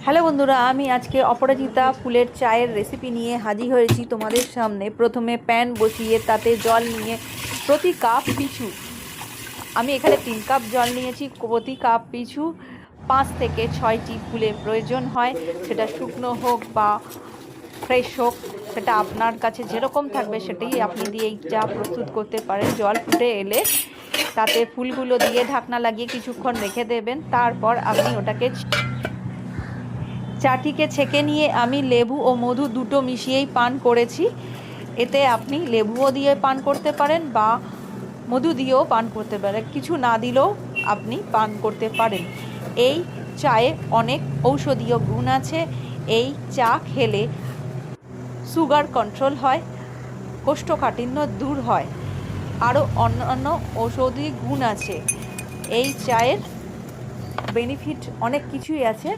Hello বন্ধুরা, আমি আজকে অপরাজিতা ফুলের চায়ের রেসিপি নিয়ে হাজির হয়েছি তোমাদের সামনে। প্রথমে প্যান বসিয়ে তাতে জল নিয়ে প্রতি কাপ পিছু আমি এখানে 3 কাপ জল নিয়েছি। প্রতি কাপ পিছু 5 থেকে 6টি ফুলের প্রয়োজন হয়, সেটা শুকনো হোক বা ফ্রেশ হোক, সেটা আপনার কাছে যেরকম থাকবে সেটাই আপনি দিয়ে চা প্রস্তুত করতে পারেন। জল ফুটে এলে তাতে ফুলগুলো দিয়ে ঢাকনা লাগিয়ে কিছুক্ষণ রেখে দেবেন। তারপর আপনি ওটাকে চাটিকে ছেঁকে নিয়ে আমি লেবু ও মধু দুটো মিশিয়েই পান করেছি। এতে আপনি লেবুও দিয়ে পান করতে পারেন বা মধু দিয়েও পান করতে পারেন, কিছু না দিলেও আপনি পান করতে পারেন। এই চায়ে অনেক ঔষধীয় গুণ আছে। এই চা খেলে সুগার কন্ট্রোল হয়, কোষ্ঠকাঠিন্য দূর হয়, আরও অন্যান্য ঔষধি গুণ আছে। এই চায়ের বেনিফিট অনেক কিছুই আছে।